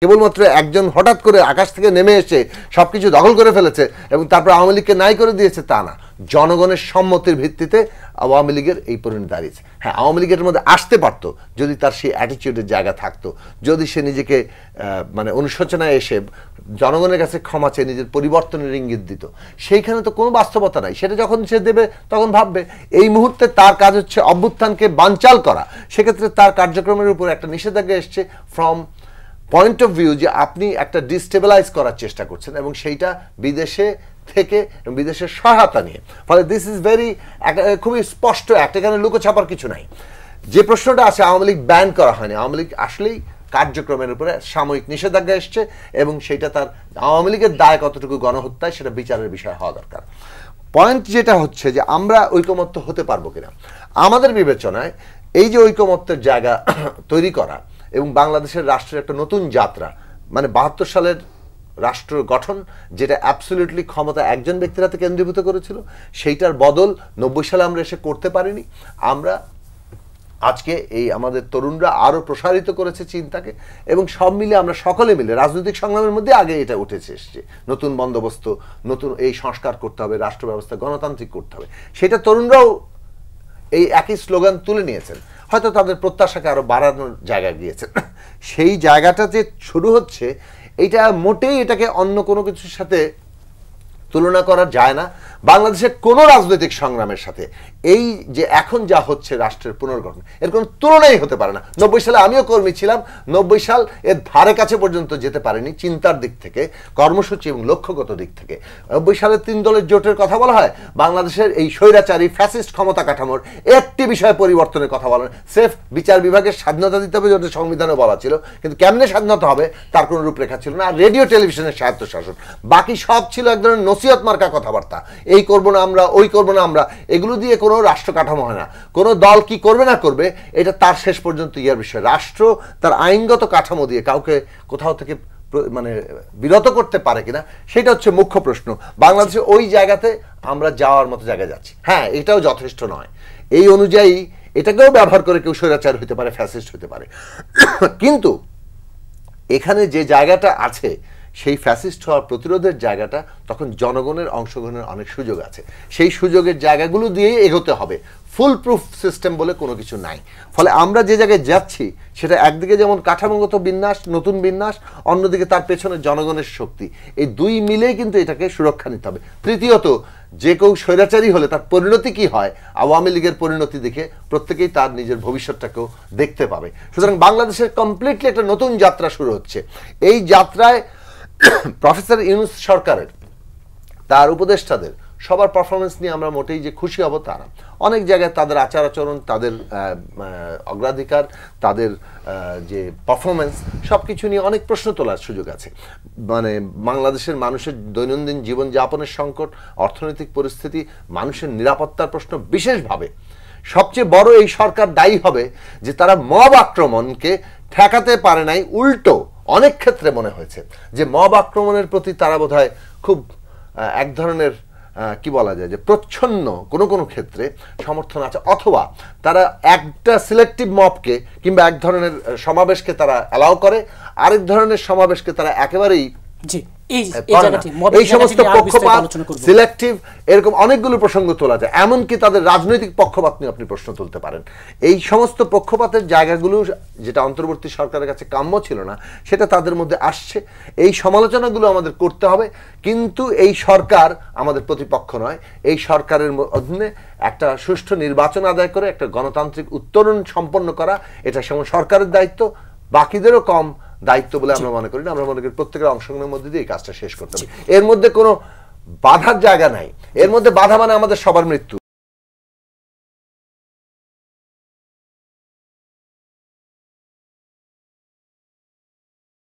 কেবলমাত্র একজন হঠাৎ করে আকাশ থেকে নেমে এসে সবকিছু দখল করে ফেলেছে এবং তারপর আওয়ামী লীগকে নাই করে দিয়েছে তা না। জনগণের সম্মতির ভিত্তিতে আওয়ামী লীগের এই পরিণতি দাঁড়িয়েছে। হ্যাঁ, আওয়ামী লীগের মধ্যে আসতে পারত যদি তার সেই অ্যাটিটিউডের জায়গা থাকতো, যদি সে নিজেকে মানে অনুশোচনায় এসে জনগণের কাছে ক্ষমা চেয়ে নিজের পরিবর্তনের ইঙ্গিত দিত। সেইখানে তো কোনো বাস্তবতা নাই। সেটা যখন সে দেবে তখন ভাববে। এই মুহূর্তে তার কাজ হচ্ছে অভ্যুত্থানকে বানচাল করা। সেক্ষেত্রে তার কার্যক্রমের উপর একটা নিষেধাজ্ঞা এসছে ফ্রম পয়েন্ট অফ ভিউ যে আপনি একটা ডিস্টেবিলাইজ করার চেষ্টা করছেন এবং সেইটা বিদেশে থেকে বিদেশের সহায়তা নিয়ে। ফলে দিস ইজ ভেরি খুবই স্পষ্ট একটা, এখানে লুকোছাপার কিছু নাই। যে প্রশ্নটা আছে, আওয়ামী লীগ ব্যান করা হয়নি, আওয়ামী লীগ আসলেই কার্যক্রমের উপরে সাময়িক নিষেধাজ্ঞা এসছে এবং সেইটা তার আওয়ামী লীগের দায় কতটুকু গণহত্যায় সেটা বিচারের বিষয় হওয়া দরকার। পয়েন্ট যেটা হচ্ছে যে আমরা ঐকমত্য হতে পারবো কিনা। আমাদের বিবেচনায় এই যে ঐকমত্যের জায়গা তৈরি করা এবং বাংলাদেশের রাষ্ট্রের একটা নতুন যাত্রা, মানে ৭২ সালের রাষ্ট্র গঠন যেটা অ্যাবসলিউটলি ক্ষমতা একজন ব্যক্তির হাতে কেন্দ্রীভূত করেছিল, সেইটার বদল ৯০ সালে আমরা এসে করতে পারিনি। আমরা আজকে এই আমাদের তরুণরা আরও প্রসারিত করেছে চিন্তাকে এবং সব মিলে আমরা সকলে মিলে রাজনৈতিক সংগ্রামের মধ্যে আগে এটা উঠেছে এসছে, নতুন বন্দোবস্ত, নতুন এই সংস্কার করতে হবে, রাষ্ট্র ব্যবস্থা গণতান্ত্রিক করতে হবে। সেটা তরুণরাও এই একই স্লোগান তুলে নিয়েছেন, হয়তো তাদের প্রত্যাশাকে আরো বাড়ানোর জায়গায় গিয়েছেন। সেই জায়গাটা যে শুরু হচ্ছে, এটা মোটেই এটাকে অন্য কোনো কিছুর সাথে তুলনা করা যায় না। বাংলাদেশের কোনো রাজনৈতিক সংগ্রামের সাথে এই যে এখন যা হচ্ছে রাষ্ট্রের পুনর্গঠন, এর কোনো তুলনাই হতে পারে না। ৯০ সালে আমিও কর্মী ছিলাম, ৯০ সাল এর ধারে কাছে পর্যন্ত যেতে পারেনি চিন্তার দিক থেকে, কর্মসূচি এবং লক্ষ্যগত দিক থেকে। ৯০ সালে ৩ দলের জোটের কথা বলা হয়, বাংলাদেশের এই স্বৈরাচারী ফ্যাসিস্ট ক্ষমতা কাঠামোর একটি বিষয়ে পরিবর্তনের কথা বলেন, সেফ বিচার বিভাগের স্বাধীনতা দিতে হবে, যেটা সংবিধানে বলা ছিল, কিন্তু কেমনে স্বাধীনতা হবে তার কোনো রূপরেখা ছিল না। আর রেডিও টেলিভিশনের স্বায়ত্তশাসন, বাকি সব ছিল এক ধরনের নসিহত মার্কা কথাবার্তা, এই করবো না আমরা, ওই করবো না আমরা, এগুলো দিয়ে কোনো রাষ্ট্র কাঠামো হয় না। কোনো দল কি করবে না করবে এটা তার শেষ পর্যন্ত ইয়ার বিষয়। রাষ্ট্র তার আইনগত কাঠামো দিয়ে কাউকে কোথাও থেকে মানে বিরত করতে পারে কিনা, সেটা হচ্ছে মুখ্য প্রশ্ন। বাংলাদেশে ওই জায়গাতে আমরা যাওয়ার মতো জায়গায় যাচ্ছি। হ্যাঁ, এটাও যথেষ্ট নয়। এই অনুযায়ী এটাকেও ব্যবহার করে কেউ স্বৈরাচার হতে পারে, ফ্যাসিস্ট হতে পারে। কিন্তু এখানে যে জায়গাটা আছে, সেই ফ্যাসিস্ট হওয়ার প্রতিরোধের জায়গাটা, তখন জনগণের অংশগ্রহণের অনেক সুযোগ আছে। সেই সুযোগের জায়গাগুলো দিয়েই এগোতে হবে। ফুল প্রুফ সিস্টেম বলে কোনো কিছু নাই। ফলে আমরা যে জায়গায় যাচ্ছি সেটা একদিকে যেমন কাঠামোগত বিন্যাস, নতুন বিন্যাস, অন্যদিকে তার পেছনে জনগণের শক্তি, এই দুই মিলেই কিন্তু এটাকে সুরক্ষা নিতে হবে। তৃতীয়ত, যে কেউ স্বৈরাচারী হলে তার পরিণতি কি হয়, আওয়ামী লীগের পরিণতি দেখে প্রত্যেকেই তার নিজের ভবিষ্যৎটাকেও দেখতে পাবে। সুতরাং বাংলাদেশের কমপ্লিটলি একটা নতুন যাত্রা শুরু হচ্ছে। এই যাত্রায় প্রফেসর ইউনূস সরকারের, তার উপদেষ্টাদের সবার পারফরমেন্স নিয়ে আমরা মোটেই যে খুশি হব তা না। অনেক জায়গায় তাদের আচার আচরণ, তাদের অগ্রাধিকার, তাদের যে পারফরমেন্স, সব কিছু নিয়ে অনেক প্রশ্ন তোলার সুযোগ আছে। মানে বাংলাদেশের মানুষের দৈনন্দিন জীবনযাপনের সংকট, অর্থনৈতিক পরিস্থিতি, মানুষের নিরাপত্তার প্রশ্ন বিশেষভাবে। সবচেয়ে বড় এই সরকার দায়ী হবে যে তারা মব আক্রমণকে ঠেকাতে পারে নাই। উল্টো অনেক ক্ষেত্রে মনে হয়েছে যে মব আক্রমণের প্রতি তারা বোধহয় খুব এক ধরনের কি বলা যায় যে প্রচ্ছন্ন কোনো কোনো ক্ষেত্রে সমর্থন আছে, অথবা তারা একটা সিলেক্টিভ মবকে কিংবা এক ধরনের সমাবেশকে তারা অ্যালাউ করে, আরেক ধরনের সমাবেশকে তারা একেবারেই এই সমস্ত পক্ষপাত, সিলেক্টিভ, এরকম অনেকগুলো প্রসঙ্গ তোলা যায়। এমনকি তাদের রাজনৈতিক পক্ষপাত নিয়ে আপনি প্রশ্ন তুলতে পারেন। এই সমস্ত পক্ষপাতের জায়গাগুলো যেটা অন্তর্বর্তী সরকারের কাছে কাম্য ছিল না, সেটা তাদের মধ্যে আসছে। এই সমালোচনাগুলো আমাদের করতে হবে, কিন্তু এই সরকার আমাদের প্রতিপক্ষ নয়। এই সরকারের অধীনে একটা সুষ্ঠু নির্বাচন আদায় করে একটা গণতান্ত্রিক উত্তরণ সম্পন্ন করা, এটা যেমন সরকারের দায়িত্ব, বাকিদেরও কম দায়িত্ব বলে আমরা মনে করি না। আমরা মনে করি প্রত্যেকের অংশগ্রহণের মধ্যে দিয়ে এই কাজটা শেষ করতে হবে। এর মধ্যে কোনো বাধার জায়গা নাই। এর মধ্যে বাধা মানে আমাদের সবার মৃত্যু।